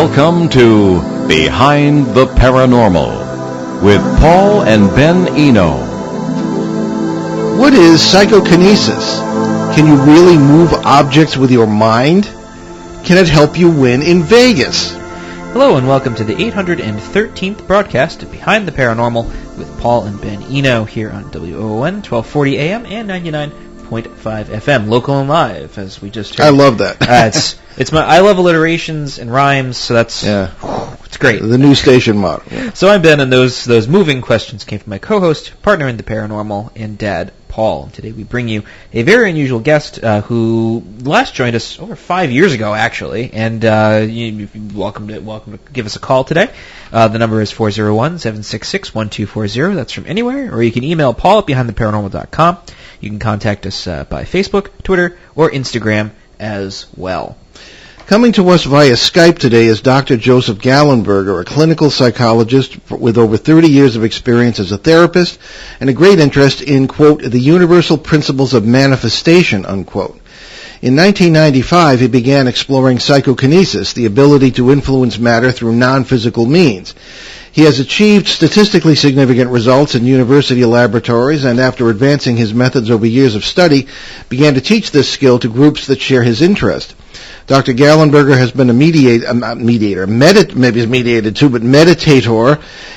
Welcome to Behind the Paranormal with Paul and Ben Eno. What is psychokinesis? Can you really move objects with your mind? Can it help you win in Vegas? Hello and welcome to the 813th broadcast of Behind the Paranormal with Paul and Ben Eno here on WOON 1240 AM and 99.5 FM, local and live, as we just heard. I love that. I love alliterations and rhymes, so that's it's great. The new station motto. Yeah. So I'm Ben, and those moving questions came from my co-host, partner in the paranormal, and dad, Paul. Today we bring you a very unusual guest who last joined us over 5 years ago, actually, and you're welcome to give us a call today. The number is 401-766-1240. That's from anywhere, or you can email Paul at behindtheparanormal.com. You can contact us by Facebook, Twitter, or Instagram as well. Coming to us via Skype today is Dr. Joseph Gallenberger, a clinical psychologist with over 30 years of experience as a therapist and a great interest in, quote, the universal principles of manifestation, unquote. In 1995, he began exploring psychokinesis, the ability to influence matter through non-physical means. He has achieved statistically significant results in university laboratories, and after advancing his methods over years of study, began to teach this skill to groups that share his interest. Dr. Gallenberger has been a meditator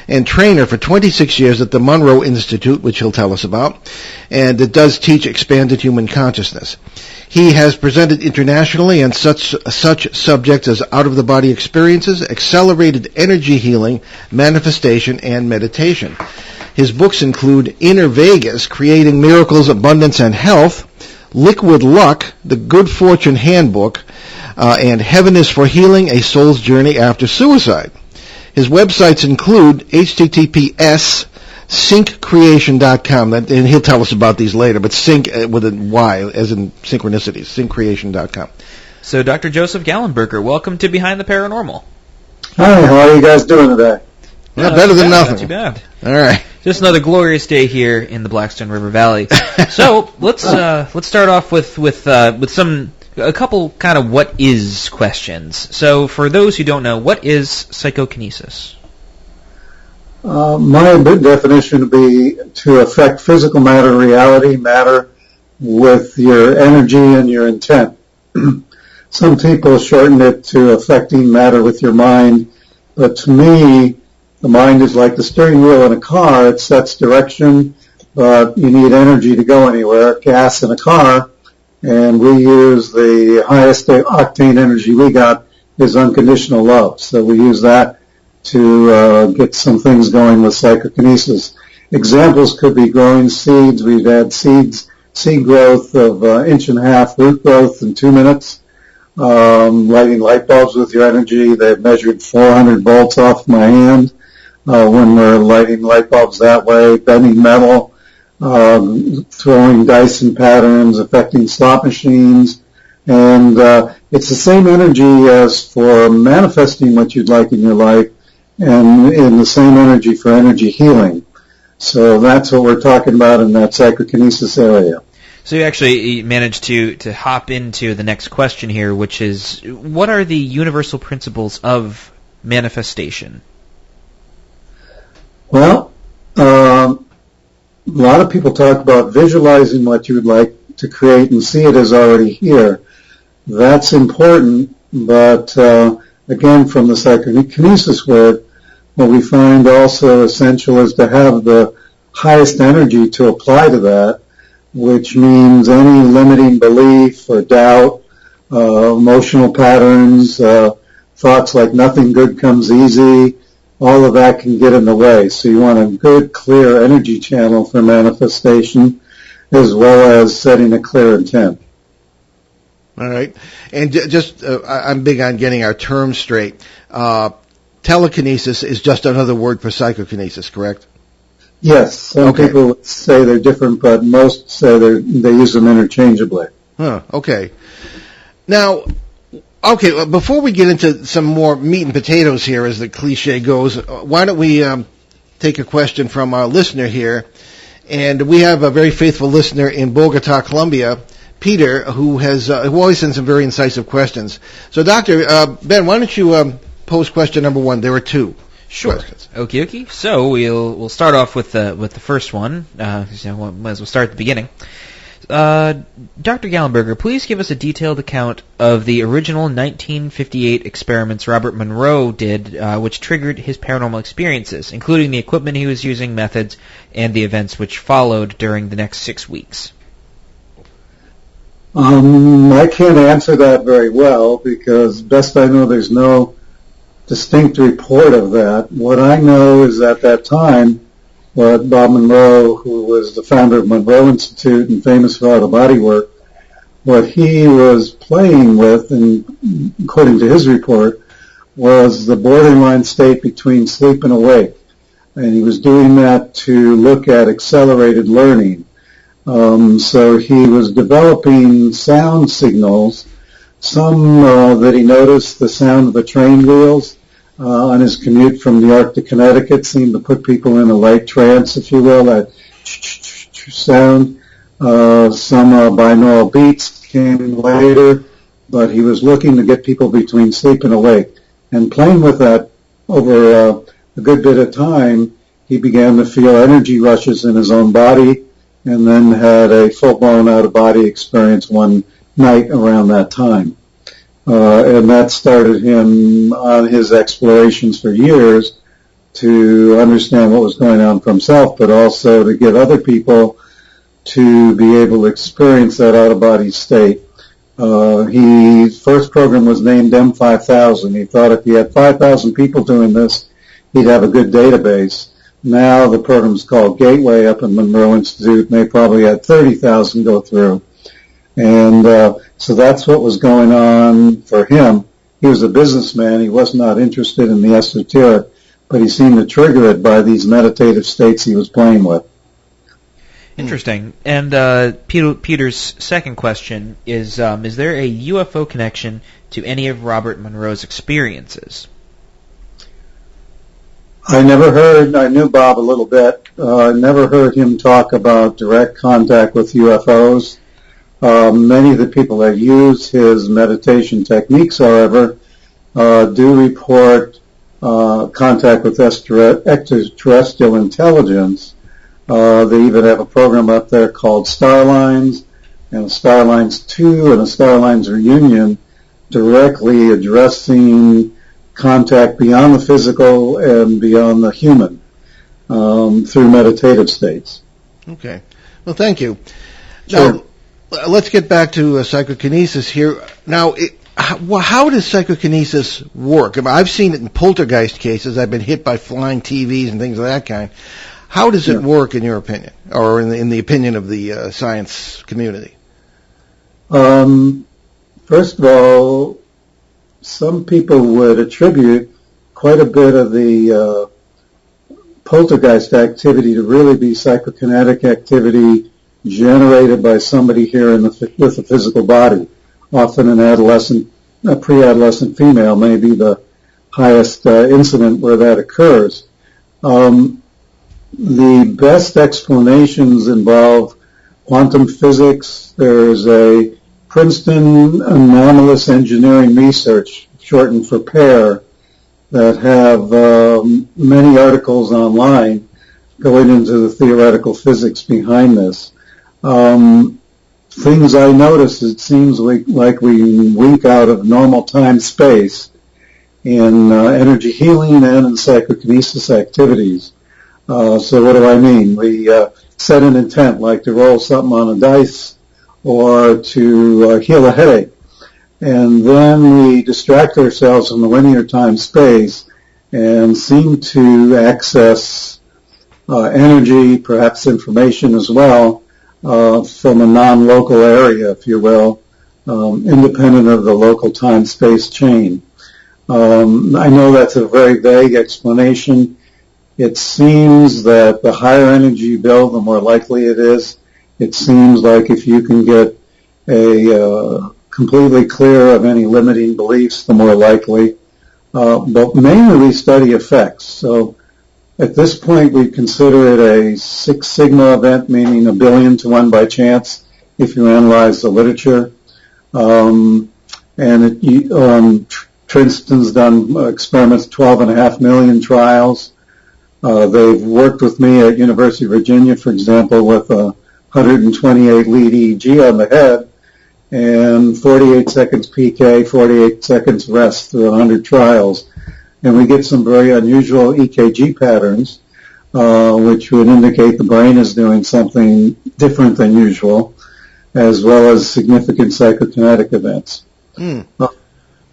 and trainer for 26 years at the Monroe Institute, which he'll tell us about, and it does teach expanded human consciousness. He has presented internationally on such subjects as out-of-the-body experiences, accelerated energy healing, manifestation, and meditation. His books include Inner Vegas, Creating Miracles, Abundance, and Health, Liquid Luck, The Good Fortune Handbook, and Heaven is for Healing, A Soul's Journey After Suicide. His websites include https syncreation.com, and he'll tell us about these later, but sync with a Y, as in synchronicities, syncreation.com. So, Dr. Joseph Gallenberger, welcome to Behind the Paranormal. Hi, how are you guys doing today? Better than nothing. Not too bad. All right. Just another glorious day here in the Blackstone River Valley. So, let's start off with a couple kind of what is questions. So, for those who don't know, what is psychokinesis? My definition would be to affect physical matter, reality, matter, with your energy and your intent. Some people shorten it to affecting matter with your mind, but to me, the mind is like the steering wheel in a car. It sets direction, but you need energy to go anywhere, gas in a car, and we use the highest octane energy we got is unconditional love. So we use that to get some things going with psychokinesis. Examples could be growing seeds. We've had seed growth of 1.5 inch root growth in 2 minutes. Lighting light bulbs with your energy. They've measured 400 volts off my hand when we're lighting light bulbs that way. Bending metal, throwing dice in patterns, affecting slot machines. And it's the same energy as for manifesting what you'd like in your life, and in the same energy for energy healing. So that's what we're talking about in that psychokinesis area. So you actually managed to hop into the next question here, which is, what are the universal principles of manifestation? Well, a lot of people talk about visualizing what you would like to create and see it as already here. That's important, but again, from the psychokinesis work, what we find also essential is to have the highest energy to apply to that, which means any limiting belief or doubt, emotional patterns, thoughts like nothing good comes easy, all of that can get in the way. So you want a good, clear energy channel for manifestation, as well as setting a clear intent. All right. And I'm big on getting our terms straight. Telekinesis is just another word for psychokinesis, correct? Yes. Some people say they're different, but most say they use them interchangeably. Okay. Now, before we get into some more meat and potatoes here, as the cliche goes, why don't we take a question from our listener here? And we have a very faithful listener in Bogota, Colombia, Peter, who always sends some very incisive questions. So, Doctor Ben, why don't you pose question number 1. There are 2. Sure. Questions. Okie dokie. So we'll start off with the first one. Might as well start at the beginning. Dr. Gallenberger, please give us a detailed account of the original 1958 experiments Robert Monroe did, which triggered his paranormal experiences, including the equipment he was using, methods, and the events which followed during the next 6 weeks. I can't answer that very well because best I know there's no distinct report of that. What I know is at that time, what Bob Monroe, who was the founder of Monroe Institute and famous for out-of-body work, what he was playing with, and according to his report, was the borderline state between sleep and awake. And he was doing that to look at accelerated learning. So he was developing sound signals, some that he noticed the sound of the train wheels on his commute from New York to Connecticut seemed to put people in a light trance, if you will, that sound. Some binaural beats came later, but he was looking to get people between sleep and awake. And playing with that over a good bit of time, he began to feel energy rushes in his own body and then had a full-blown out-of-body experience one night around that time. And that started him on his explorations for years to understand what was going on for himself, but also to get other people to be able to experience that out-of-body state. His first program was named M5000. He thought if he had 5,000 people doing this, he'd have a good database. Now the program's called Gateway up in Monroe Institute, and they probably had 30,000 go through. And so that's what was going on for him. He was a businessman. He was not interested in the esoteric, but he seemed to trigger it by these meditative states he was playing with. Interesting. And Peter's second question is there a UFO connection to any of Robert Monroe's experiences? I knew Bob a little bit. I never heard him talk about direct contact with UFOs. Many of the people that use his meditation techniques, however, do report contact with extraterrestrial intelligence. They even have a program up there called Starlines, and Starlines 2 and a Starlines Reunion directly addressing contact beyond the physical and beyond the human through meditative states. Okay. Well, thank you. Sure. Now, let's get back to psychokinesis here. Now, how does psychokinesis work? I mean, I've seen it in poltergeist cases. I've been hit by flying TVs and things of that kind. How does it work, in your opinion, or in the opinion of the science community? First of all, some people would attribute quite a bit of the poltergeist activity to really be psychokinetic activity generated by somebody here with a physical body. Often an adolescent, a pre-adolescent female may be the highest incident where that occurs. The best explanations involve quantum physics. There's a Princeton Anomalous Engineering Research, shortened for PAIR, that have many articles online going into the theoretical physics behind this. Things I notice, it seems like we wink out of normal time-space in energy healing and in psychokinesis activities. So what do I mean? We set an intent, like to roll something on a dice or to heal a headache. And then we distract ourselves from the linear time-space and seem to access energy, perhaps information as well, from a non-local area, if you will, independent of the local time-space chain. I know that's a very vague explanation. It seems that the higher energy you build, the more likely it is. It seems like if you can get a completely clear of any limiting beliefs, the more likely. But mainly we study effects. So at this point we consider it a Six Sigma event, meaning 1 billion to 1 by chance if you analyze the literature. And Princeton's done experiments, 12.5 million trials. They've worked with me at University of Virginia, for example, with a 128 lead EEG on the head and 48 seconds PK, 48 seconds rest through 100 trials. And we get some very unusual EKG patterns, which would indicate the brain is doing something different than usual, as well as significant psychokinetic events.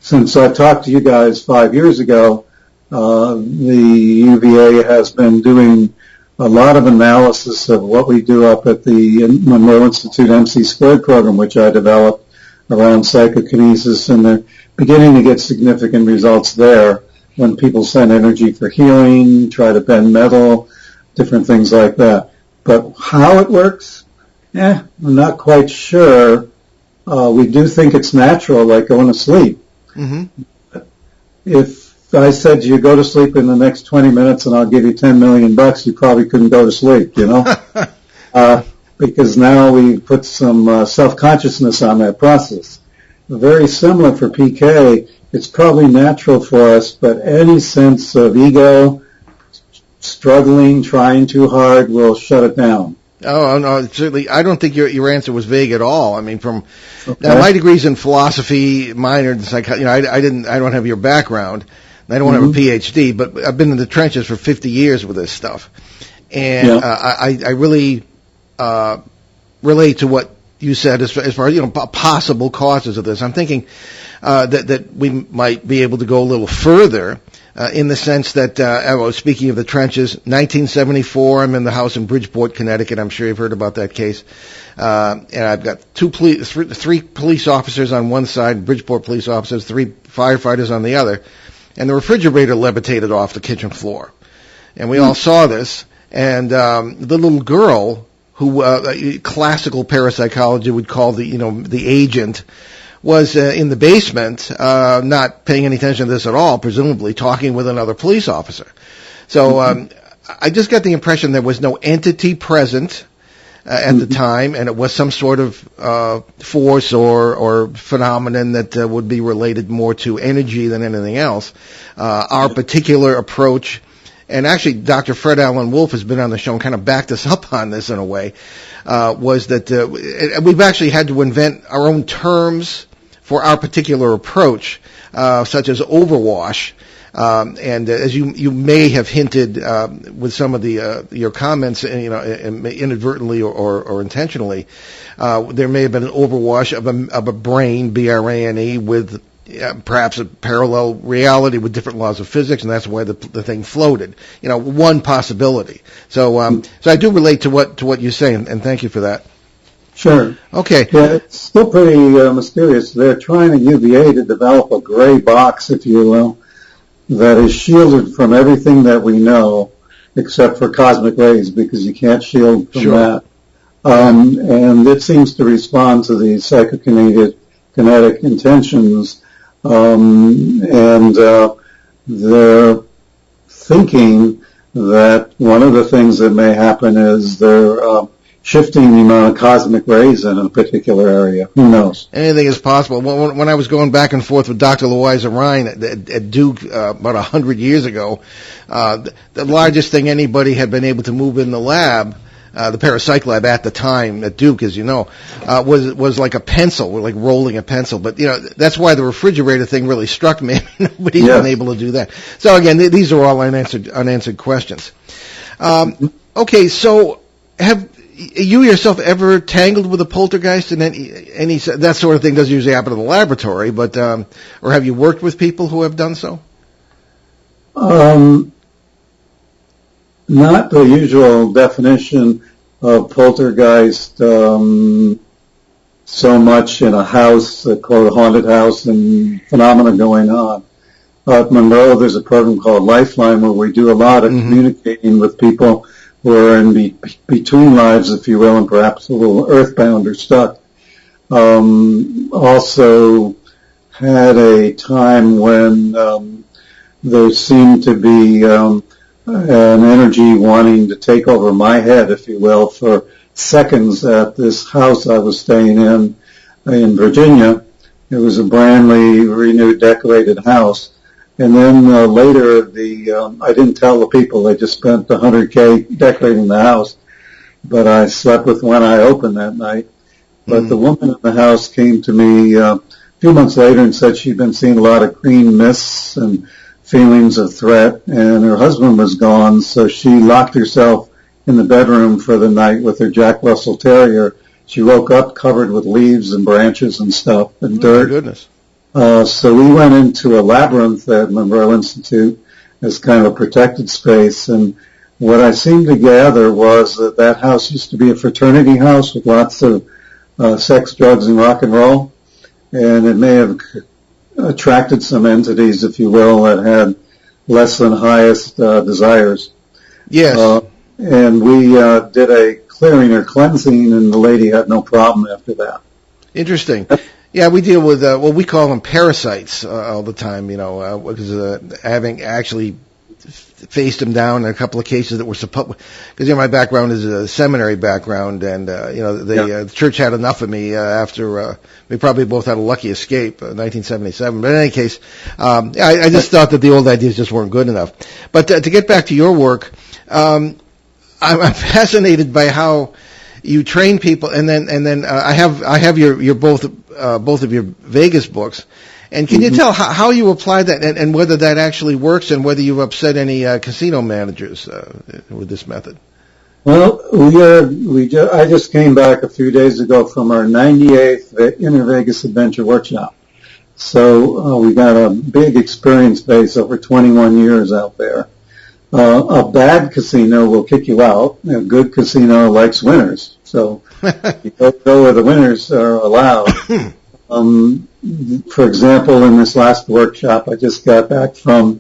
Since I talked to you guys 5 years ago, the UVA has been doing a lot of analysis of what we do up at the Monroe Institute MC² program, which I developed around psychokinesis, and they're beginning to get significant results there when people send energy for healing, try to bend metal, different things like that. But how it works, I'm not quite sure. We do think it's natural, like going to sleep. If I said to you, go to sleep in the next 20 minutes and I'll give you $10 million, you probably couldn't go to sleep, you know? Because now we put some self-consciousness on that process. Very similar for PK. It's probably natural for us, but any sense of ego, struggling, trying too hard will shut it down. Oh, no, certainly. I don't think your answer was vague at all. I mean, now my degree's in philosophy, minor in psychology. I don't have your background. I don't have a PhD, but I've been in the trenches for 50 years with this stuff. And I really relate to what you said as far as, possible causes of this. I'm thinking that we might be able to go a little further in the sense that, speaking of the trenches, 1974, I'm in the house in Bridgeport, Connecticut. I'm sure you've heard about that case. And I've got three police officers on one side, Bridgeport police officers, 3 firefighters on the other. And the refrigerator levitated off the kitchen floor. And we all saw this. And the little girl, who classical parapsychology would call the agent, was in the basement, not paying any attention to this at all, presumably talking with another police officer. So I just got the impression there was no entity present at the time, and it was some sort of force or phenomenon that would be related more to energy than anything else. Our particular approach, and actually Dr. Fred Alan Wolfe has been on the show and kind of backed us up on this in a way, was that we've actually had to invent our own terms for our particular approach, such as overwash. And as you may have hinted with some of your comments, inadvertently or intentionally, there may have been an overwash of a brain, BRANE, with perhaps a parallel reality with different laws of physics, and that's why the thing floated. One possibility. So I do relate to what you say, and thank you for that. Sure. Okay. Yeah, it's still pretty mysterious. They're trying at UVA to develop a gray box, if you will, that is shielded from everything that we know, except for cosmic rays, because you can't shield from that. And it seems to respond to the psychokinetic intentions, and they're thinking that one of the things that may happen is they're shifting the amount of cosmic rays in a particular area. Who knows? Anything is possible. When I was going back and forth with Dr. Louisa Ryan at Duke about 100 years ago, the largest thing anybody had been able to move in the lab, the parapsych lab at the time at Duke, as you know, was like a pencil, like rolling a pencil. But that's why the refrigerator thing really struck me. Nobody's been able to do that. So again, these are all unanswered questions. Okay, so have you yourself ever tangled with a poltergeist? And any that sort of thing doesn't usually happen in the laboratory, but or have you worked with people who have done so? Not the usual definition of poltergeist, so much in a house, called a haunted house, and phenomena going on. At Monroe, there's a program called Lifeline where we do a lot of communicating with people who are in between lives, if you will, and perhaps a little earthbound or stuck. Also had a time when there seemed to be an energy wanting to take over my head, if you will, for seconds at this house I was staying in Virginia. It was a brandly renewed, decorated house. And then later, I didn't tell the people. They just spent $100K decorating the house. But I slept with one eye open that night. But the woman in the house came to me a few months later and said she'd been seeing a lot of green mists and feelings of threat, and her husband was gone, so she locked herself in the bedroom for the night with her Jack Russell Terrier. She woke up covered with leaves and branches and stuff and dirt. Goodness. So we went into a labyrinth at Monroe Institute as kind of a protected space, and what I seemed to gather was that house used to be a fraternity house with lots of sex, drugs, and rock and roll, and it may have attracted some entities, if you will, that had less than highest desires. Yes. And we did a clearing or cleansing, and the lady had no problem after that. Interesting. Yeah, we deal with what we call them parasites all the time, because having actually faced them down in a couple of cases that were supposed, because my background is a seminary background, and the church had enough of me after we probably both had a lucky escape, 1977. But in any case, I just thought that the old ideas just weren't good enough. But to get back to your work, I'm fascinated by how you train people, and then I have your both of your Vegas books. And can you tell how you apply that, and whether that actually works, and whether you've upset any casino managers with this method? Well, I just came back a few days ago from our 98th Inner Vegas Adventure Workshop. So we got a big experience base over 21 years out there. A bad casino will kick you out. A good casino likes winners. So you don't go where the winners are allowed. For example, in this last workshop I just got back from,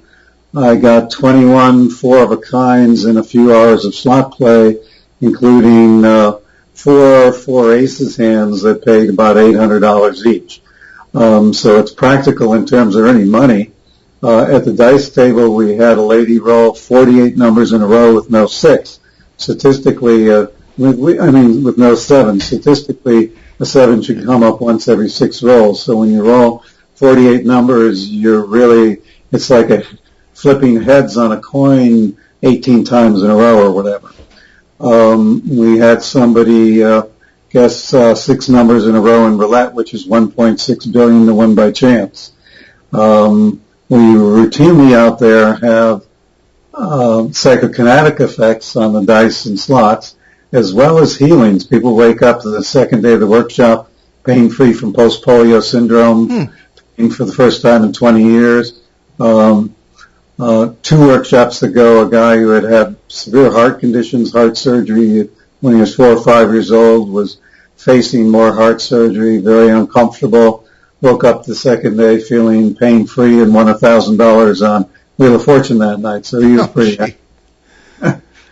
I got 21 four-of-a-kinds and a few hours of slot play, including four aces hands that paid about $800 each. So it's practical in terms of earning money. At the dice table, we had a lady roll 48 numbers in a row with no 6. Statistically, with no 7. Statistically, a 7 should come up once every 6 rolls. So when you roll 48 numbers, it's like flipping heads on a coin 18 times in a row or whatever. We had somebody guess 6 numbers in a row in roulette, which is 1.6 billion to win by chance. We routinely out there have psychokinetic effects on the dice and slots, as well as healings. People wake up to the second day of the workshop pain-free from post-polio syndrome, pain for the first time in 20 years. 2 workshops ago, a guy who had severe heart conditions, heart surgery, when he was 4 or 5 years old, was facing more heart surgery, very uncomfortable, woke up the second day feeling pain-free and won $1,000 on Wheel of Fortune that night. So he was pretty happy.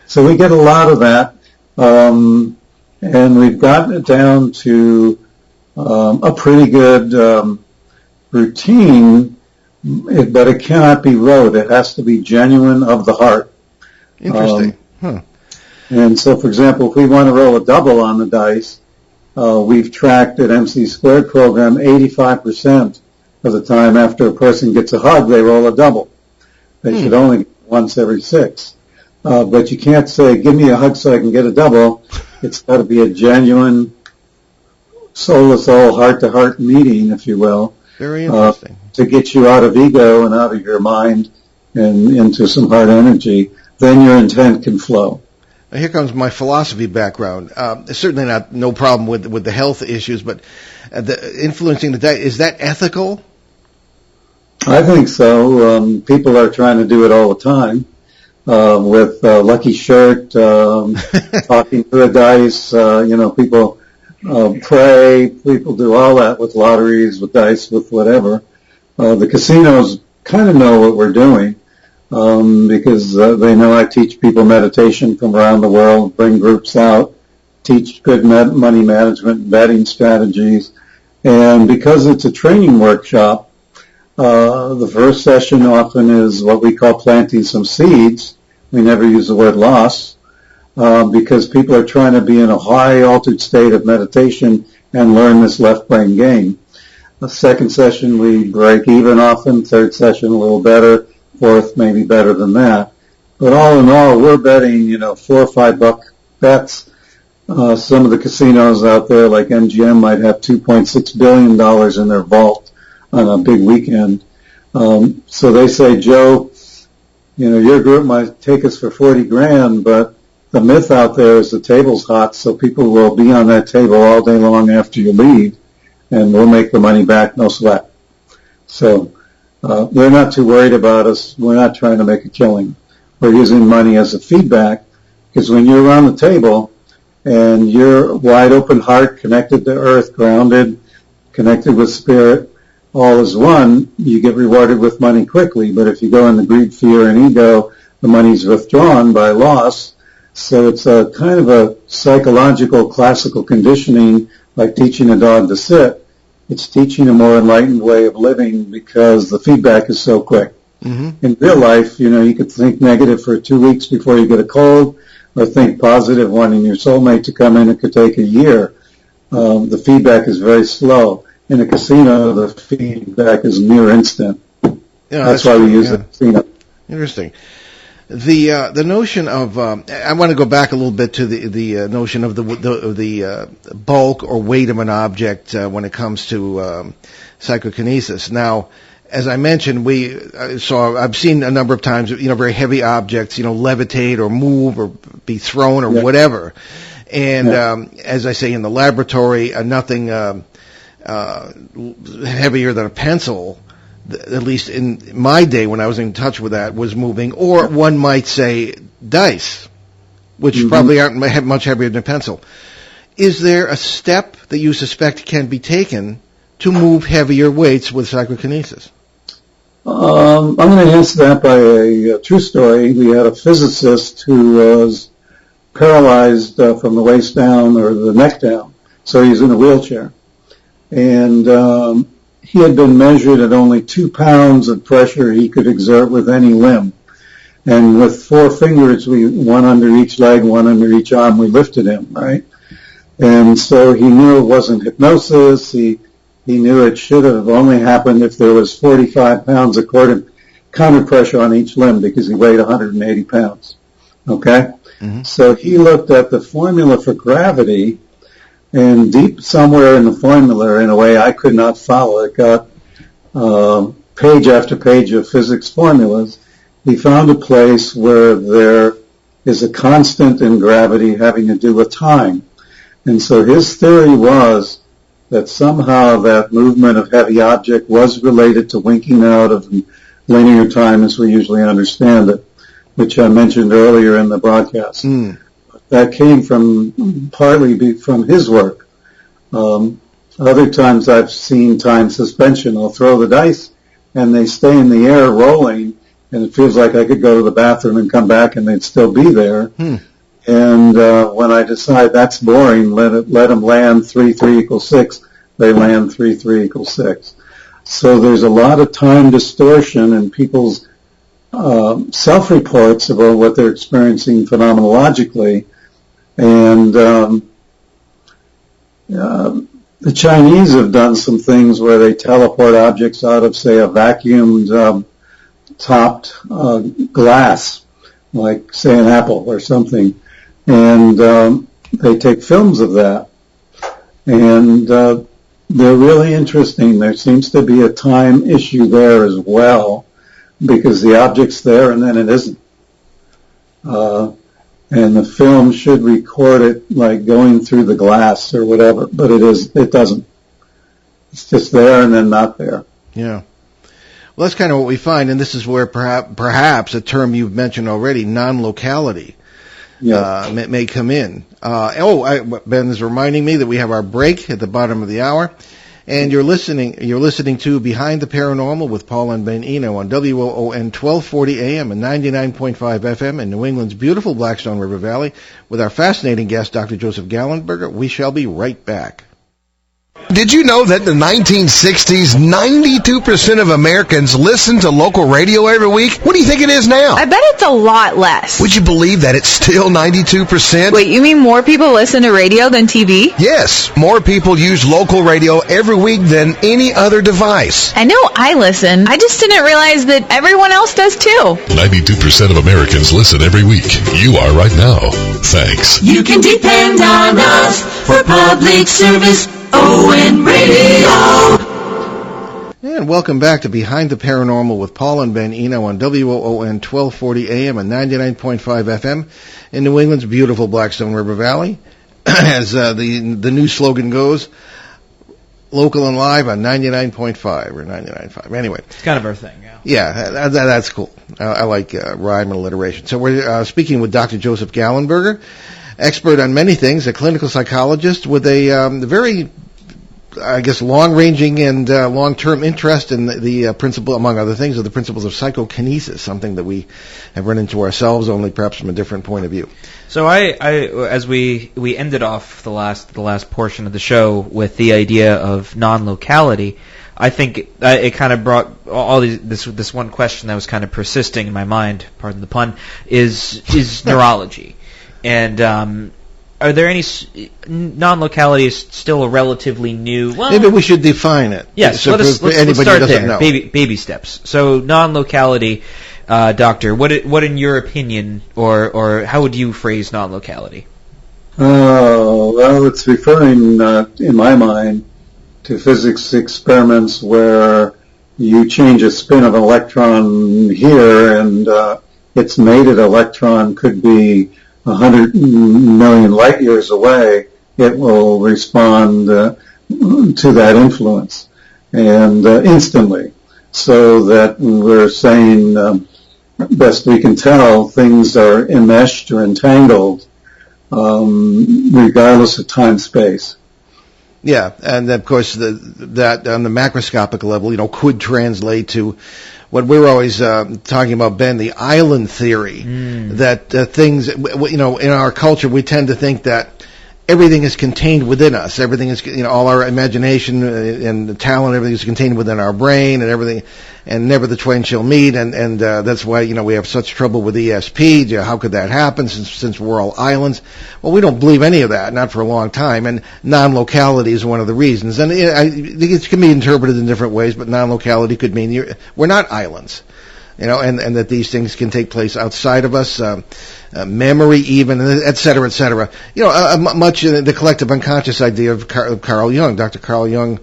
So we get a lot of that. And we've gotten it down to a pretty good routine, but it cannot be rote. It has to be genuine of the heart. Interesting. And so, for example, if we want to roll a double on the dice, we've tracked at MC Squared program 85% of the time after a person gets a hug, they roll a double. They should only get once every 6. But you can't say, give me a hug so I can get a double. It's got to be a genuine, soul-to-soul, heart-to-heart meeting, if you will. Very interesting. To get you out of ego and out of your mind and into some heart energy. Then your intent can flow. Now here comes my philosophy background. Certainly no problem with the health issues, but the influencing the diet, is that ethical? I think so. People are trying to do it all the time. With Lucky Shirt, talking to the dice, people pray, people do all that with lotteries, with dice, with whatever. The casinos kind of know what we're doing, because they know I teach people meditation from around the world, bring groups out, teach good money management, betting strategies, and because it's a training workshop, the first session often is what we call planting some seeds. We never use the word loss, because people are trying to be in a high altered state of meditation and learn this left brain game. The second session we break even often, third session a little better, fourth maybe better than that. But all in all, we're betting, $4 or $5 bets. Some of the casinos out there, like MGM, might have $2.6 billion in their vault on a big weekend. So they say, Joe, your group might take us for 40 grand, but the myth out there is the table's hot, so people will be on that table all day long after you leave, and we'll make the money back, no sweat. So they're not too worried about us. We're not trying to make a killing. We're using money as a feedback, because when you're around the table and you're wide open heart, connected to earth, grounded, connected with spirit, all is one, you get rewarded with money quickly. But if you go into greed, fear, and ego, the money's withdrawn by loss. So it's a kind of a psychological, classical conditioning, like teaching a dog to sit. It's teaching a more enlightened way of living because the feedback is so quick. Mm-hmm. In real life, you could think negative for 2 weeks before you get a cold, or think positive, wanting your soulmate to come in. It could take a year. The feedback is very slow. In a casino, the feedback is near instant. Yeah, that's why we use the casino. Interesting. The notion of I want to go back a little bit to the notion of the bulk or weight of an object when it comes to psychokinesis. Now, as I mentioned, I've seen a number of times, very heavy objects, levitate or move or be thrown or whatever. And as I say, in the laboratory, nothing heavier than a pencil, at least in my day when I was in touch with that, was moving. Or one might say dice, which probably aren't much heavier than a pencil. Is there a step that you suspect can be taken to move heavier weights with psychokinesis? I'm going to answer that by a true story. We had a physicist who was paralyzed from the waist down or the neck down, so he's in a wheelchair. And he had been measured at only 2 pounds of pressure he could exert with any limb. And with 4 fingers, one under each leg, one under each arm, we lifted him, right? And so he knew it wasn't hypnosis. He knew it should have only happened if there was 45 pounds of counter pressure on each limb, because he weighed 180 pounds. Okay? Mm-hmm. So he looked at the formula for gravity, and deep somewhere in the formula, in a way I could not follow, it got page after page of physics formulas. He found a place where there is a constant in gravity having to do with time. And so his theory was that somehow that movement of heavy object was related to winking out of linear time as we usually understand it, which I mentioned earlier in the broadcast. That came partly from his work. Other times I've seen time suspension. I'll throw the dice and they stay in the air rolling, and it feels like I could go to the bathroom and come back and they'd still be there. And when I decide that's boring, let them land 3, 3 equals 6, they land 3, 3 equals 6. So there's a lot of time distortion in people's self-reports about what they're experiencing phenomenologically. And the Chinese have done some things where they teleport objects out of, say, a vacuumed topped glass, like, say, an apple or something. And they take films of that. And they're really interesting. There seems to be a time issue there as well, because the object's there and then it isn't. And the film should record it like going through the glass or whatever, but it doesn't. It's just there and then not there. Yeah. Well, that's kind of what we find, and this is where perhaps a term you've mentioned already, non-locality, may come in. Ben is reminding me that we have our break at the bottom of the hour, and you're listening to Behind the Paranormal with Paul and Ben Eno on WOON 1240 AM and 99.5 FM in New England's beautiful Blackstone River Valley with our fascinating guest, Dr. Joseph Gallenberger. We shall be right back. Did you know that in the 1960s, 92% of Americans listened to local radio every week? What do you think it is now? I bet it's a lot less. Would you believe that it's still 92%? Wait, you mean more people listen to radio than TV? Yes, more people use local radio every week than any other device. I know I listen. I just didn't realize that everyone else does too. 92% of Americans listen every week. You are right now. Thanks. You can depend on us for public service. ON Radio. And welcome back to Behind the Paranormal with Paul and Ben Eno on WOON 1240 AM and 99.5 FM in New England's beautiful Blackstone River Valley. As the new slogan goes, local and live on 99.5 or 99.5. Anyway. It's kind of our thing, yeah. Yeah, that's cool. I like rhyme and alliteration. So we're speaking with Dr. Joseph Gallenberger, expert on many things, a clinical psychologist with a very, I guess, long-ranging and long-term interest in the principle, among other things, of the principles of psychokinesis, something that we have run into ourselves, only perhaps from a different point of view. So I as we ended off the last portion of the show with the idea of non-locality, I think it kind of brought all this one question that was kind of persisting in my mind, pardon the pun, is neurology. And are there any non-locality is still a relatively new? Well, maybe we should define it. Yes, so let's start there. Know. Baby steps. So non-locality, doctor. What in your opinion, or how would you phrase non-locality? Well, it's referring in my mind to physics experiments where you change a spin of an electron here, and its mated electron could be 100 million light years away. It will respond to that influence, and instantly. So that we're saying, best we can tell, things are enmeshed or entangled, regardless of time-space. Yeah, and of course that on the macroscopic level, could translate to what we're always talking about, Ben, the island theory, that things, in our culture, we tend to think that everything is contained within us. Everything is, all our imagination and the talent, everything is contained within our brain, and everything, and never the twain shall meet, and that's why, we have such trouble with ESP. How could that happen since we're all islands? Well, we don't believe any of that, not for a long time, and non-locality is one of the reasons. And it can be interpreted in different ways, but non-locality could mean we're not islands. And that these things can take place outside of us, memory even, et cetera, et cetera. Much the collective unconscious idea of Carl Jung. Dr. Carl Jung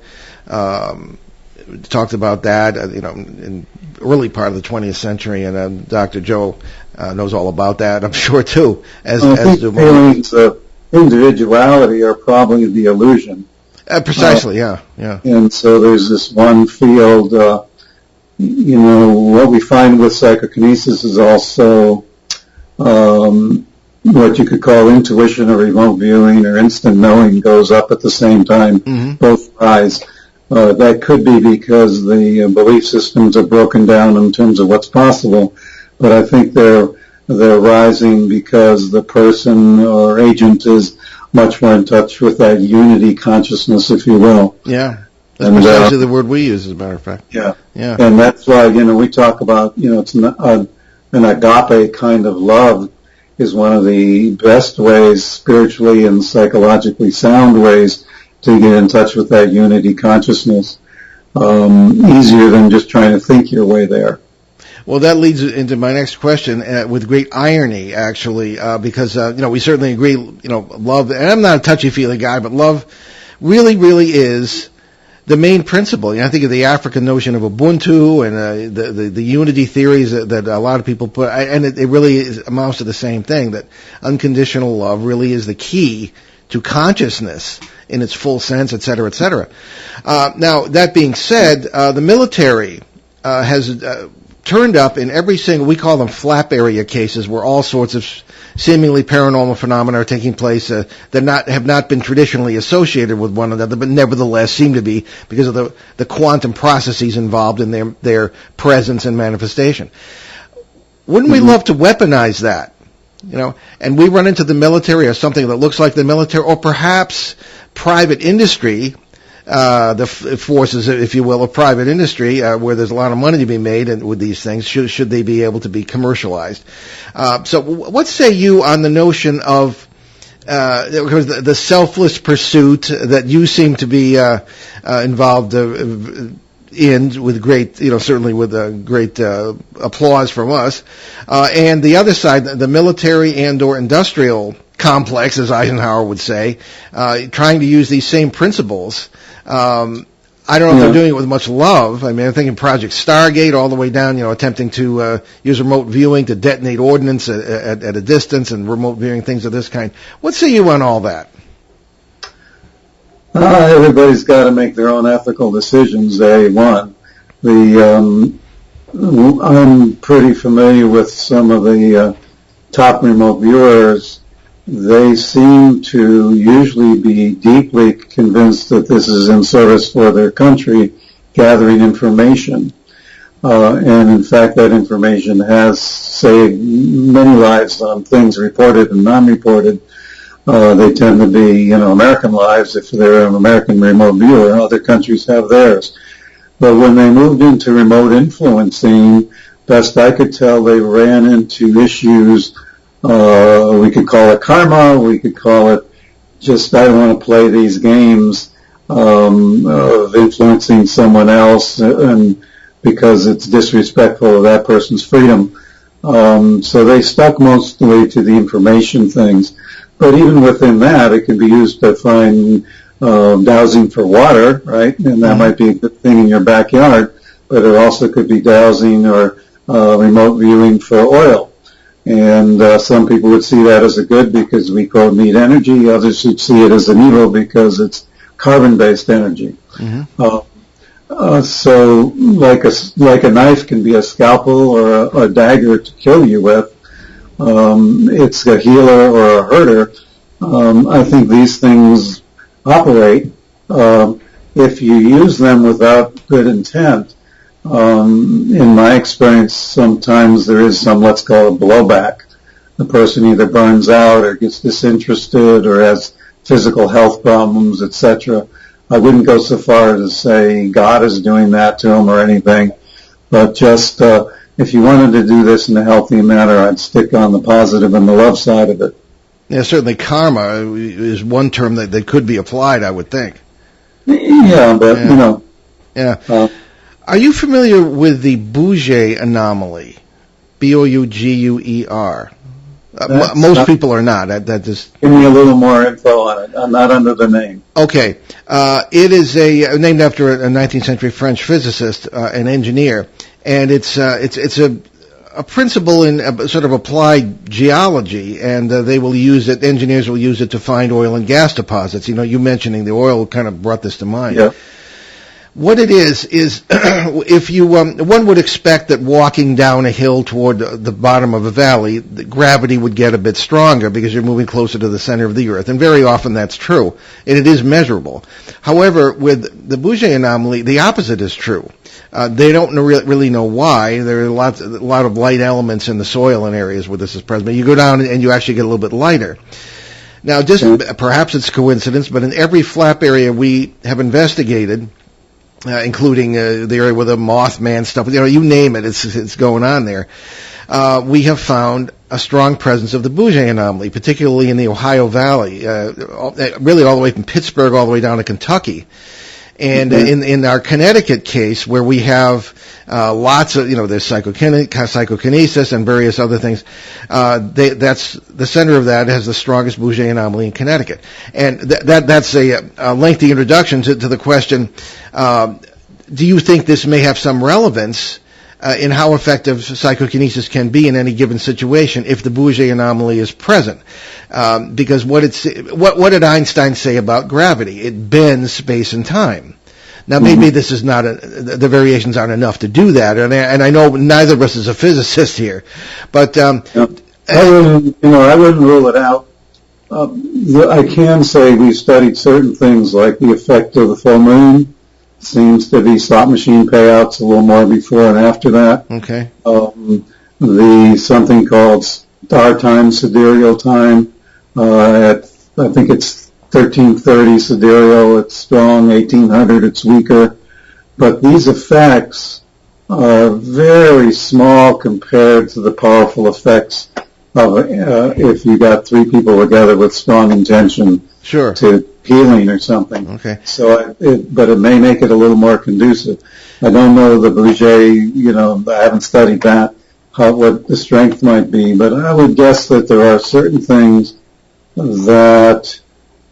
talked about that, in early part of the 20th century, and Dr. Joe knows all about that, I'm sure, too. I think feelings of individuality are probably the illusion. Precisely, yeah. And so there's this one field, what we find with psychokinesis is also what you could call intuition or remote viewing or instant knowing goes up at the same time, both rise. That could be because the belief systems are broken down in terms of what's possible, but I think they're rising because the person or agent is much more in touch with that unity consciousness, if you will. Yeah. That's precisely the word we use, as a matter of fact. Yeah. And that's why, we talk about, it's an agape kind of love is one of the best ways, spiritually and psychologically sound ways, to get in touch with that unity consciousness. Easier than just trying to think your way there. Well, that leads into my next question with great irony, actually, because, we certainly agree, love, and I'm not a touchy-feely guy, but love really, really is the main principle. I think of the African notion of Ubuntu and the unity theories that a lot of people put, and it really amounts to the same thing, that unconditional love really is the key to consciousness in its full sense, et cetera, et cetera. Now, that being said, the military has turned up in every single, we call them flap area cases, where all sorts of seemingly paranormal phenomena are taking place that have not been traditionally associated with one another, but nevertheless seem to be because of the quantum processes involved in their presence and manifestation. Wouldn't we love to weaponize that? And we run into the military or something that looks like the military, or perhaps private industry forces, if you will, of private industry, where there's a lot of money to be made and with these things, should they be able to be commercialized. So what say you on the notion of the selfless pursuit that you seem to be involved in with great, certainly with great applause from us, and the other side, the military and/or industrial complex, as Eisenhower would say, trying to use these same principles. I don't know if they're doing it with much love. I mean, I'm thinking Project Stargate all the way down, attempting to use remote viewing to detonate ordnance at a distance and remote viewing, things of this kind. What say you on all that? Everybody's got to make their own ethical decisions, A1. I'm pretty familiar with some of the top remote viewers. They seem to usually be deeply convinced that this is in service for their country, gathering information. And in fact, that information has saved many lives on things reported and non-reported. They tend to be, American lives if they're an American remote viewer. Other countries have theirs. But when they moved into remote influencing, best I could tell, they ran into issues. We could call it karma. We could call it just, I don't want to play these games of influencing someone else, and because it's disrespectful of that person's freedom. So they stuck mostly to the information things. But even within that, it can be used to find dowsing for water, right? And that might be a good thing in your backyard, but it also could be dowsing or remote viewing for oil. And some people would see that as a good because we, quote, need energy. Others would see it as an evil because it's carbon-based energy. So like a knife can be a scalpel or a dagger to kill you with. It's a healer or a herder. I think these things operate. If you use them without good intent, in my experience, sometimes there is some, let's call it blowback. The person either burns out or gets disinterested or has physical health problems, etc. I wouldn't go so far as to say God is doing that to them or anything, but just if you wanted to do this in a healthy manner, I'd stick on the positive and the love side of it. Yeah, certainly karma is one term that could be applied, I would think. Yeah, but, Yeah. Are you familiar with the Bouguer anomaly? Bouguer. Most people are not. That just give me a little more info on it. I'm not under the name. Okay. It is named after a 19th century French physicist, an engineer, and it's a principle in sort of applied geology, and they will use it. Engineers will use it to find oil and gas deposits. You mentioning the oil kind of brought this to mind. Yeah. What it is if you one would expect that walking down a hill toward the bottom of a valley, the gravity would get a bit stronger because you're moving closer to the center of the earth, and very often that's true, and it is measurable. However, with the Bouguer anomaly, the opposite is true. They don't really know why. There are a lot of light elements in the soil in areas where this is present. But you go down and you actually get a little bit lighter. Now, perhaps it's coincidence, but in every flap area we have investigated, including the area with the Mothman stuff, you name it, it's going on there. We have found a strong presence of the Bouguer anomaly, particularly in the Ohio Valley, really all the way from Pittsburgh all the way down to Kentucky. And in our Connecticut case, where we have lots of, there's psychokinesis and various other things, that's the center of that has the strongest Bouguer anomaly in Connecticut. And that's a lengthy introduction to the question, do you think this may have some relevance in how effective psychokinesis can be in any given situation if the Bouguer anomaly is present? Because what did Einstein say about gravity? It bends space and time. Now, maybe this is not the variations aren't enough to do that, and I know neither of us is a physicist here, but I wouldn't rule it out. I can say we've studied certain things like the effect of the full moon. Seems to be slot machine payouts a little more before and after that. Okay. The something called star time, sidereal time. I think it's 1330 sidereal, it's strong, 1800, it's weaker. But these effects are very small compared to the powerful effects of if you got three people together with strong intention to healing or something. Okay. So, but it may make it a little more conducive. I don't know the Bouger, I haven't studied that, what the strength might be, but I would guess that there are certain things that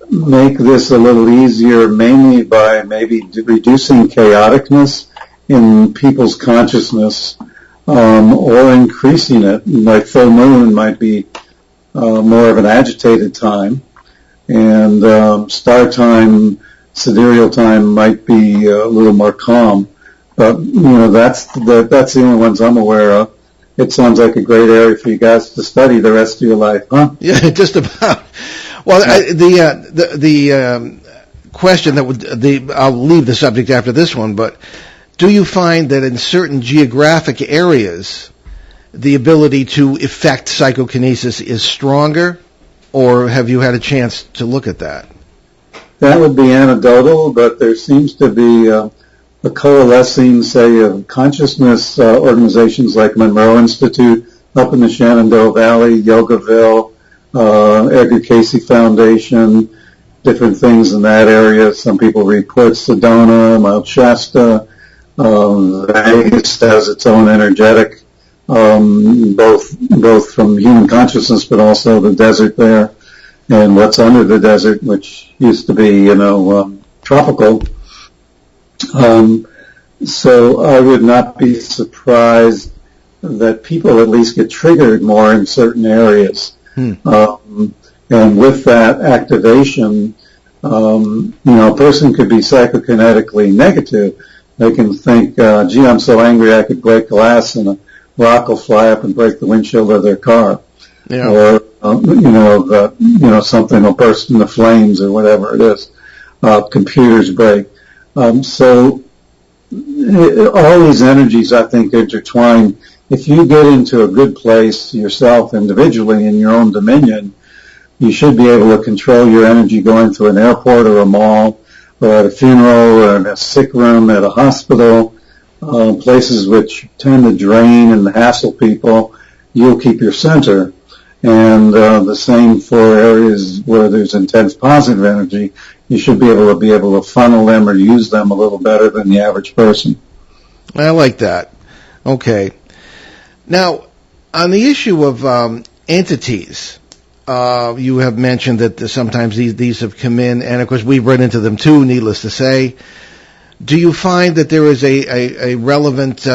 make this a little easier, mainly by maybe reducing chaoticness in people's consciousness, or increasing it. Like full moon might be more of an agitated time, and star time, sidereal time might be a little more calm. But that's the only ones I'm aware of. It sounds like a great area for you guys to study the rest of your life, huh? Yeah, just about. Well, the question I'll leave the subject after this one, but do you find that in certain geographic areas, the ability to effect psychokinesis is stronger, or have you had a chance to look at that? That would be anecdotal, but there seems to be a coalescing, say, of consciousness organizations like Monroe Institute up in the Shenandoah Valley, Yogaville, Edgar Cayce Foundation, different things in that area. Some people report Sedona, Mount Shasta. Vegas has its own energetic, both from human consciousness, but also the desert there and what's under the desert, which used to be, tropical. So I would not be surprised that people at least get triggered more in certain areas. And with that activation, a person could be psychokinetically negative. They can think, gee, I'm so angry I could break glass and a rock will fly up and break the windshield of their car. Yeah. Or, something will burst into flames or whatever it is. Computers break. So all these energies, I think, intertwine. If you get into a good place yourself individually in your own dominion, you should be able to control your energy going through an airport or a mall or at a funeral or in a sick room at a hospital, places which tend to drain and hassle people. You'll keep your center. And the same for areas where there's intense positive energy. You should be able to funnel them or use them a little better than the average person. I like that. Okay. Now, on the issue of entities, you have mentioned that sometimes these have come in, and of course we've run into them too, needless to say. Do you find that there is a relevant,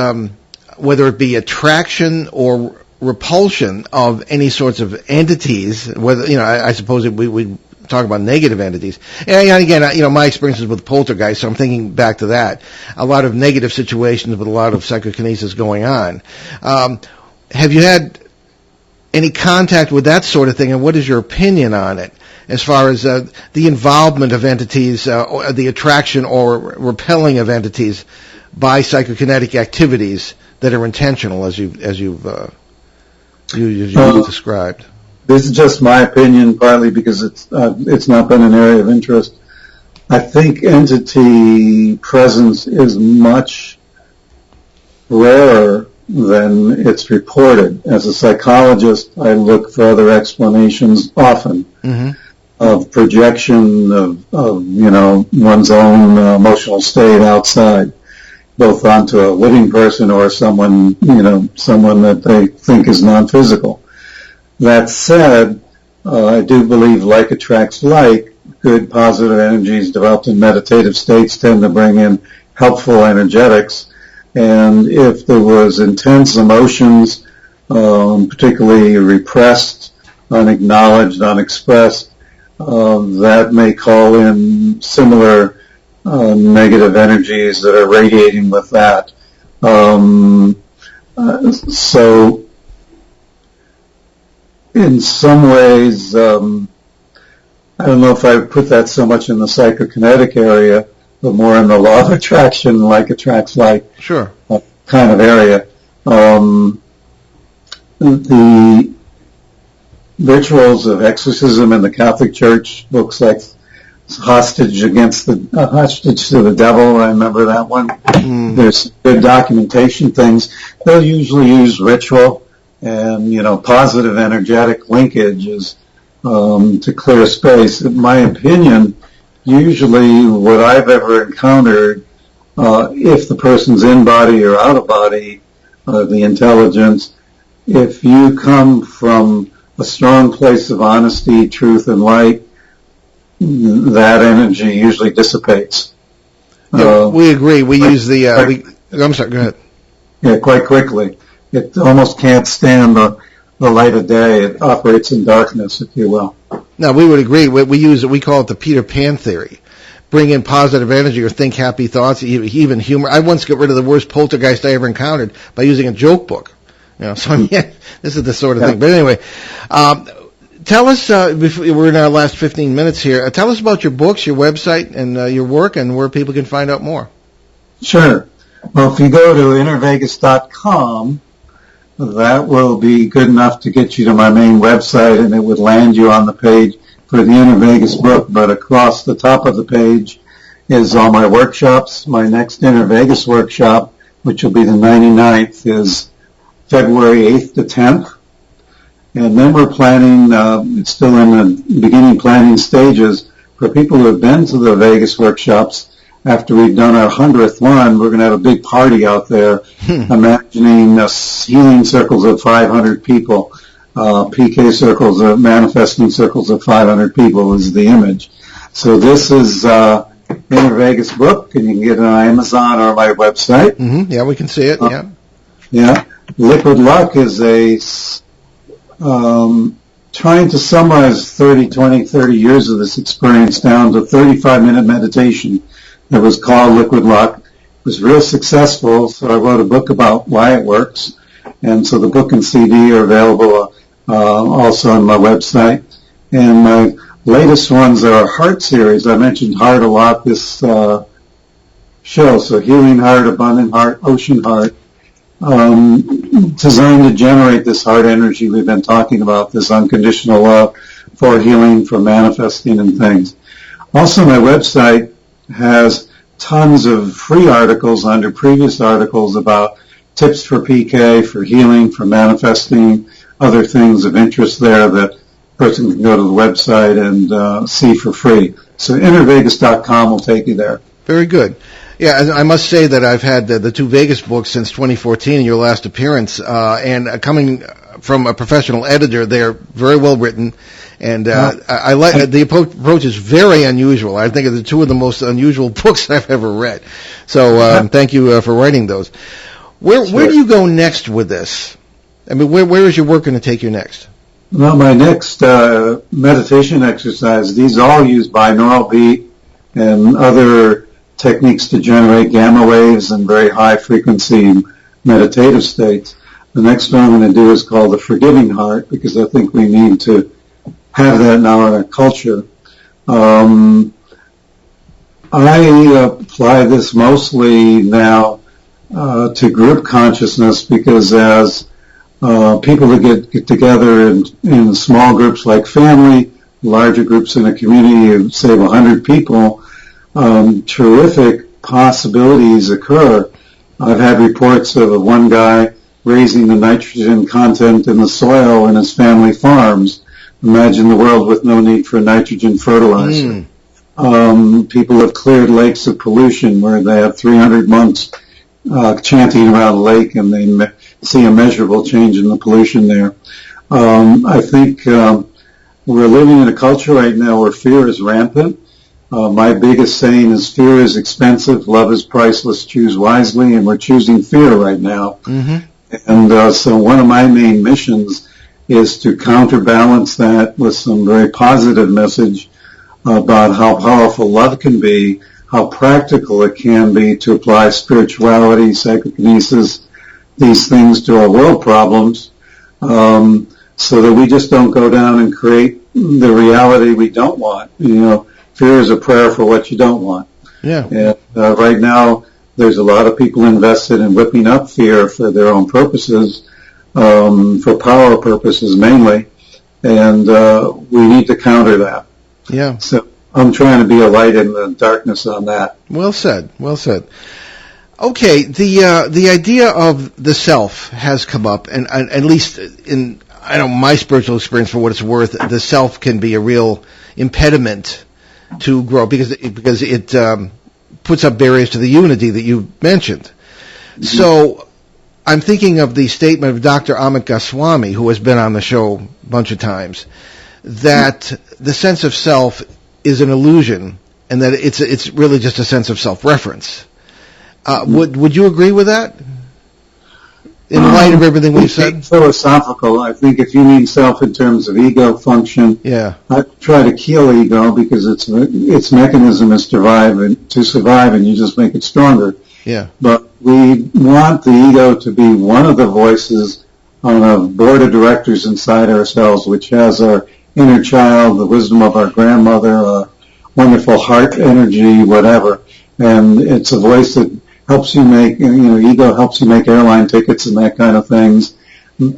whether it be attraction or repulsion of any sorts of entities, whether, I suppose we talk about negative entities. And again, my experiences with poltergeist, so I'm thinking back to that. A lot of negative situations with a lot of psychokinesis going on. Have you had any contact with that sort of thing, and what is your opinion on it as far as the involvement of entities, or the attraction or repelling of entities by psychokinetic activities that are intentional, as you've described? This is just my opinion, partly because it's not been an area of interest. I think entity presence is much rarer than it's reported. As a psychologist, I look for other explanations often of projection of one's own emotional state outside, both onto a living person or someone that they think is non-physical. That said, I do believe like attracts like. Good positive energies developed in meditative states tend to bring in helpful energetics. And if there was intense emotions, particularly repressed, unacknowledged, unexpressed, that may call in similar negative energies that are radiating with that. So in some ways, I don't know if I would put that so much in the psychokinetic area, but more in the law of attraction, like attracts like kind of area. The rituals of exorcism in the Catholic Church, books like hostage to the devil. I remember that one. There's good documentation things. They'll usually use ritual and, positive energetic linkages to clear space. In my opinion, usually what I've ever encountered, if the person's in body or out of body, the intelligence, if you come from a strong place of honesty, truth, and light, that energy usually dissipates. Yeah, we agree. We use the... I'm sorry, go ahead. Yeah, quite quickly. It almost can't stand the light of day. It operates in darkness, if you will. No, we would agree. We call it the Peter Pan theory. Bring in positive energy or think happy thoughts, even humor. I once got rid of the worst poltergeist I ever encountered by using a joke book. So yeah, this is the sort of thing. But anyway, tell us, we're in our last 15 minutes here, tell us about your books, your website, and your work, and where people can find out more. Sure. Well, if you go to innervegas.com, that will be good enough to get you to my main website, and it would land you on the page for the Inner Vegas book. But across the top of the page is all my workshops. My next Inner Vegas workshop, which will be the 99th, is February 8th to 10th. And then we're planning, it's still in the beginning planning stages, for people who have been to the Vegas workshops. After we've done our 100th one, we're going to have a big party out there, imagining healing circles of 500 people, PK circles, manifesting circles of 500 people is the image. So this is Inner Vegas book, and you can get it on Amazon or my website. Mm-hmm. Yeah, we can see it, Yeah. Liquid Luck is trying to summarize 30 years of this experience down to 35-minute meditation that was called Liquid Luck. It was real successful, so I wrote a book about why it works. And so the book and CD are available also on my website. And my latest ones are a heart series. I mentioned heart a lot this show. So Healing Heart, Abundant Heart, Ocean Heart. Designed to generate this heart energy we've been talking about, this unconditional love for healing, for manifesting and things. Also, my website has tons of free articles under previous articles about tips for PK, for healing, for manifesting, other things of interest there that a person can go to the website and see for free. So innervegas.com will take you there. Very good. Yeah, I must say that I've had the two Vegas books since 2014, your last appearance, and coming from a professional editor, they're very well written, and I like the approach is very unusual. I think it's two of the most unusual books I've ever read. So thank you for writing those. Where do you go next with this? I mean, where is your work going to take you next? Well, my next meditation exercise, these all use binaural beat and other techniques to generate gamma waves and very high frequency meditative states. The next one I'm going to do is called the Forgiving Heart, because I think we need to have that now in our culture. I apply this mostly now to group consciousness, because as people that get together in small groups like family, larger groups in a community of, say, 100 people, terrific possibilities occur. I've had reports of one guy raising the nitrogen content in the soil in his family farms. Imagine the world with no need for nitrogen fertilizer. People have cleared lakes of pollution where they have 300 monks chanting around a lake, and they see a measurable change in the pollution there. I think we're living in a culture right now where fear is rampant. My biggest saying is fear is expensive, love is priceless, choose wisely, and we're choosing fear right now. Mm-hmm. And so one of my main missions is to counterbalance that with some very positive message about how powerful love can be, how practical it can be to apply spirituality, psychokinesis, these things to our world problems, so that we just don't go down and create the reality we don't want. Fear is a prayer for what you don't want. Yeah. And right now, there's a lot of people invested in whipping up fear for their own purposes, for power purposes mainly, and we need to counter that. Yeah. So I'm trying to be a light in the darkness on that. Well said. Well said. Okay, the idea of the self has come up, and at least in my spiritual experience, for what it's worth, the self can be a real impediment to grow because it puts up barriers to the unity that you mentioned. Mm-hmm. So I'm thinking of the statement of Dr. Amit Goswami, who has been on the show a bunch of times, that the sense of self is an illusion, and that it's really just a sense of self-reference. Would you agree with that? In light of everything we've said? Philosophical. I think if you mean self in terms of ego function, I try to kill ego because its mechanism is to survive, and you just make it stronger. Yeah. But we want the ego to be one of the voices on a board of directors inside ourselves, which has our inner child, the wisdom of our grandmother, our wonderful heart energy, whatever. And it's a voice that helps you make, ego helps you make airline tickets and that kind of things,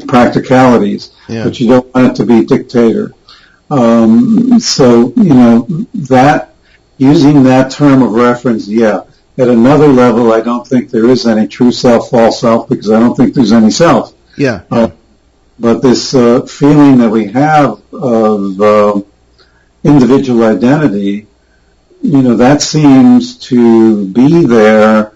practicalities. Yeah. But you don't want it to be a dictator. So, that, using that term of reference, At another level, I don't think there is any true self, false self, because I don't think there's any self. Yeah. But this feeling that we have of individual identity, that seems to be there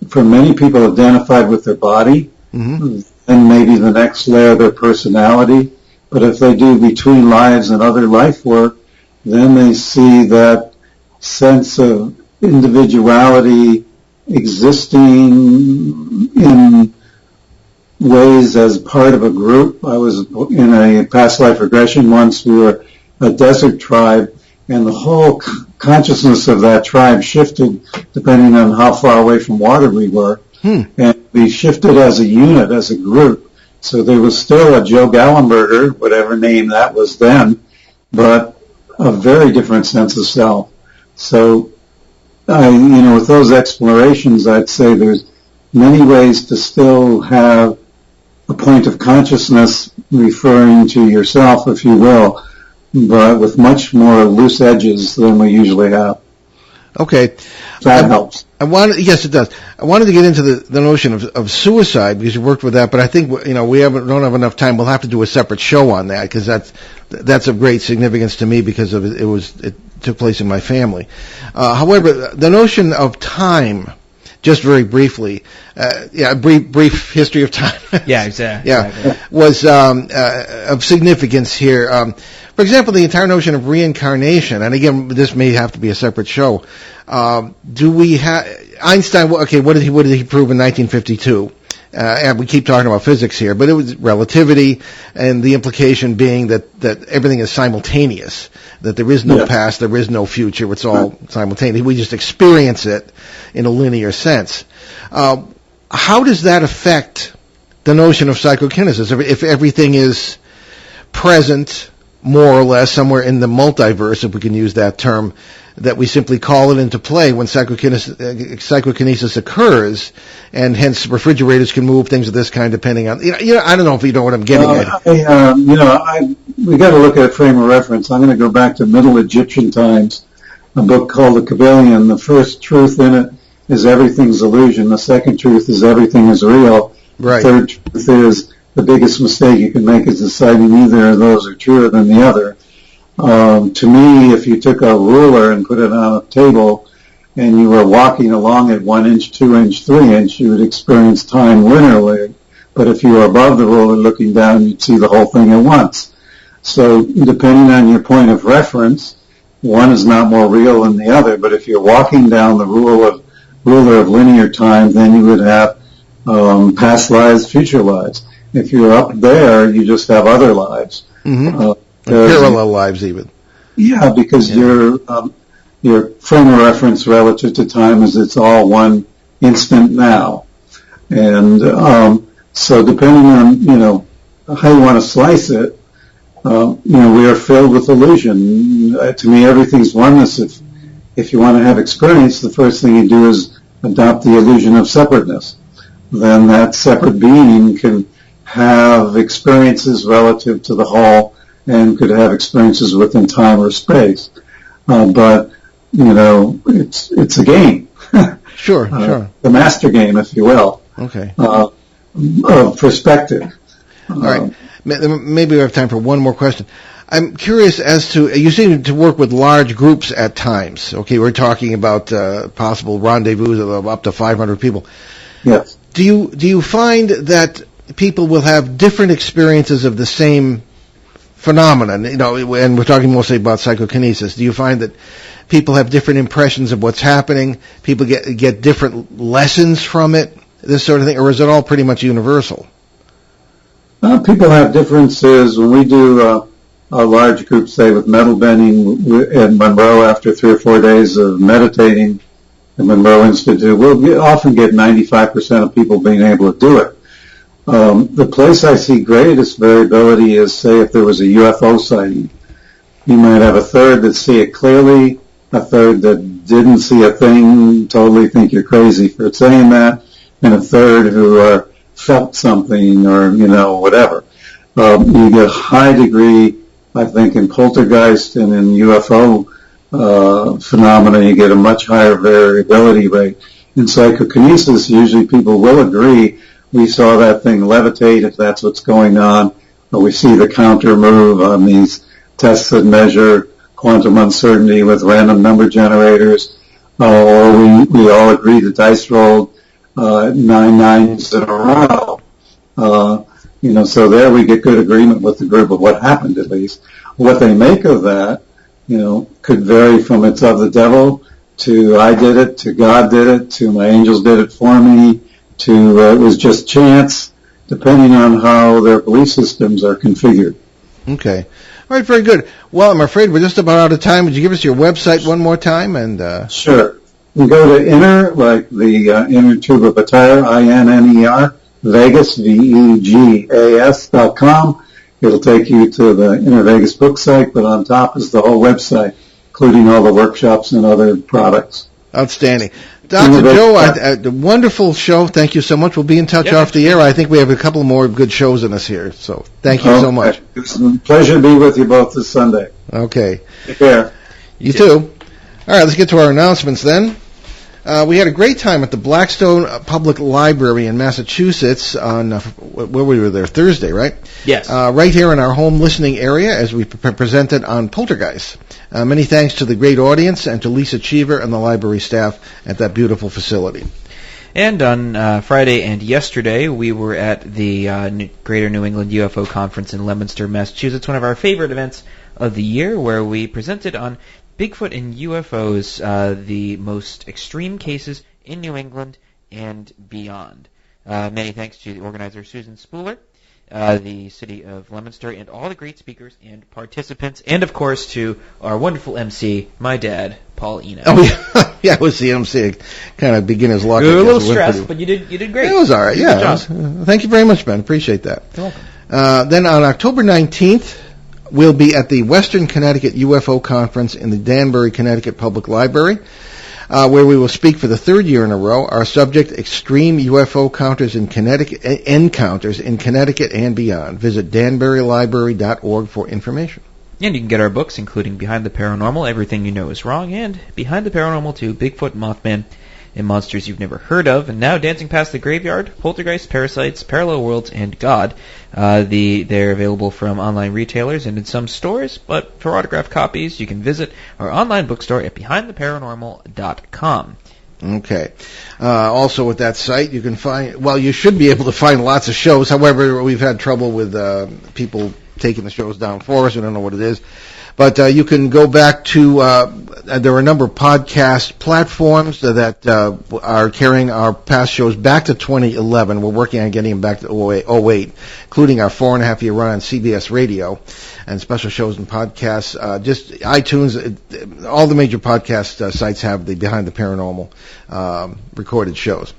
for many people identified with their body, and maybe the next layer, their personality. But if they do between lives and other life work, then they see that sense of individuality existing in ways as part of a group. I was in a past life regression once. We were a desert tribe, and the whole consciousness of that tribe shifted depending on how far away from water we were. And we shifted as a unit, as a group. So there was still a Joe Gallenberger, whatever name that was then, but a very different sense of self. So, with those explorations, I'd say there's many ways to still have a point of consciousness referring to yourself, if you will, but with much more loose edges than we usually have. Okay. That helps. Yes, it does. I wanted to get into the notion of suicide because you worked with that, but I think we don't have enough time. We'll have to do a separate show on that because that's of great significance to me because of it took place in my family. However, the notion of time, just very briefly, brief history of time. Yeah, exactly. Was of significance here. For example, the entire notion of reincarnation, and again, this may have to be a separate show. Do we have Einstein? Okay, what did he prove in 1952? And we keep talking about physics here, but it was relativity, and the implication being that everything is simultaneous, that there is no past, there is no future, it's all simultaneous. We just experience it in a linear sense. How does that affect the notion of psychokinesis? If everything is present, more or less, somewhere in the multiverse, if we can use that term, that we simply call it into play when psychokinesis occurs, and hence refrigerators can move, things of this kind, depending on, I don't know if you know what I'm getting at. We got to look at a frame of reference. I'm going to go back to Middle Egyptian times, a book called The Kabbalion. The first truth in it is everything's illusion. The second truth is everything is real. Right. The third truth is the biggest mistake you can make is deciding either of those are truer than the other. To me, if you took a ruler and put it on a table and you were walking along at 1 inch, 2 inch, 3 inch, you would experience time linearly. But if you were above the ruler looking down, you'd see the whole thing at once. So depending on your point of reference, one is not more real than the other. But if you're walking down the ruler of linear time, then you would have past lives, future lives. If you're up there, you just have other lives. Parallel lives, even. Yeah, because your frame of reference relative to time is it's all one instant now, and so depending on how you want to slice it, we are filled with illusion. To me, everything's oneness. If you want to have experience, the first thing you do is adopt the illusion of separateness. Then that separate being can have experiences relative to the whole and could have experiences within time or space. But, it's a game. Sure, sure. The master game, if you will. Okay. Of perspective. All right. Maybe we have time for one more question. I'm curious as to, you seem to work with large groups at times. Okay, we're talking about possible rendezvous of up to 500 people. Yes. Do you find that people will have different experiences of the same phenomenon? And we're talking mostly about psychokinesis. Do you find that people have different impressions of what's happening? People get different lessons from it, this sort of thing, or is it all pretty much universal? People have differences. When we do a large group, say with metal bending in Monroe, after 3 or 4 days of meditating at Monroe Institute, we'll often get 95% of people being able to do it. The place I see greatest variability is, say, if there was a UFO sighting. You might have a third that see it clearly, a third that didn't see a thing, totally think you're crazy for saying that, and a third who felt something or, whatever. You get a high degree, I think, in poltergeist and in UFO phenomena. You get a much higher variability rate. In psychokinesis, usually people will agree, we saw that thing levitate if that's what's going on, or we see the counter move on these tests that measure quantum uncertainty with random number generators, or we all agree the dice rolled 9 nines in a row. So there we get good agreement with the group of what happened, at least. What they make of that, could vary from it's of the devil to I did it, to God did it, to my angels did it for me, to it was just chance, depending on how their belief systems are configured. Okay. All right, very good. Well, I'm afraid we're just about out of time. Would you give us your website one more time? And Sure. You go to Inner, like the inner tube of a tire, INNER, Vegas, VEGAS.com. It'll take you to the Inner Vegas book site, but on top is the whole website, including all the workshops and other products. Outstanding. Dr. Joe, a wonderful show. Thank you so much. We'll be in touch off the air. I think we have a couple more good shows in us here, so thank you so much. It's a pleasure to be with you both this Sunday. Okay. Take care. You too. All right, let's get to our announcements then. We had a great time at the Blackstone Public Library in Massachusetts on, where we were there, Thursday, right? Yes. Right here in our home listening area as we presented on Poltergeist. Many thanks to the great audience and to Lisa Cheever and the library staff at that beautiful facility. And on Friday and yesterday, we were at the Greater New England UFO Conference in Leominster, Massachusetts, one of our favorite events of the year, where we presented on Bigfoot and UFOs, the most extreme cases in New England and beyond. Many thanks to the organizer, Susan Spooler, the city of Leominster, and all the great speakers and participants, and of course to our wonderful MC, my dad, Paul Eno. Oh yeah, it was the MC. Kind of beginner's luck. You were a little stressed, but you did great. It was all right. Yeah. Thank you very much, Ben. Appreciate that. You're welcome. Then on October 19th, we'll be at the Western Connecticut UFO Conference in the Danbury, Connecticut Public Library, where we will speak for the third year in a row. Our subject, extreme UFO encounters in Connecticut and beyond. Visit danburylibrary.org for information. And you can get our books, including Behind the Paranormal, Everything You Know Is Wrong, and Behind the Paranormal 2, Bigfoot, Mothman, and Monsters You've Never Heard Of. And now, Dancing Past the Graveyard, Poltergeist, Parasites, Parallel Worlds, and God. They're available from online retailers and in some stores, but for autographed copies, you can visit our online bookstore at BehindTheParanormal.com. Okay. Also with that site, you can you should be able to find lots of shows. However, we've had trouble with people taking the shows down for us. We don't know what it is. But you can go back to, there are a number of podcast platforms that are carrying our past shows back to 2011. We're working on getting them back to 08, including our 4.5-year run on CBS Radio and special shows and podcasts. Just iTunes, all the major podcast sites have the Behind the Paranormal recorded shows.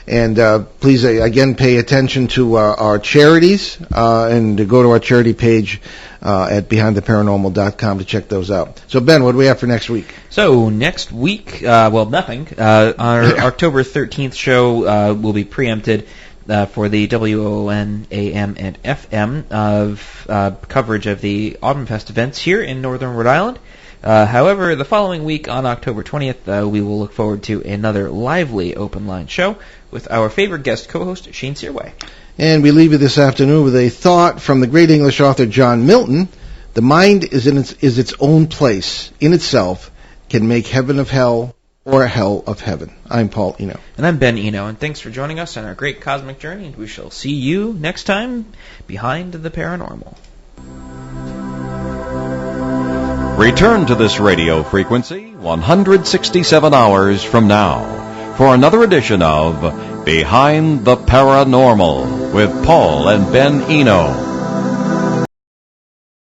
And please, again, pay attention to our charities and to go to our charity page at BehindTheParanormal.com to check those out. So, Ben, what do we have for next week? So, next week, nothing. Our October 13th show will be preempted for the WOON AM and FM of coverage of the AUTUMNFEST events here in northern Rhode Island. However, the following week on October 20th, we will look forward to another lively open line show with our favorite guest co-host, Shane Searway. And we leave you this afternoon with a thought from the great English author John Milton. The mind is its own place in itself, can make heaven of hell or hell of heaven. I'm Paul Eno. And I'm Ben Eno, and thanks for joining us on our great cosmic journey, and we shall see you next time behind the paranormal. Return to this radio frequency 167 hours from now for another edition of Behind the Paranormal with Paul and Ben Eno.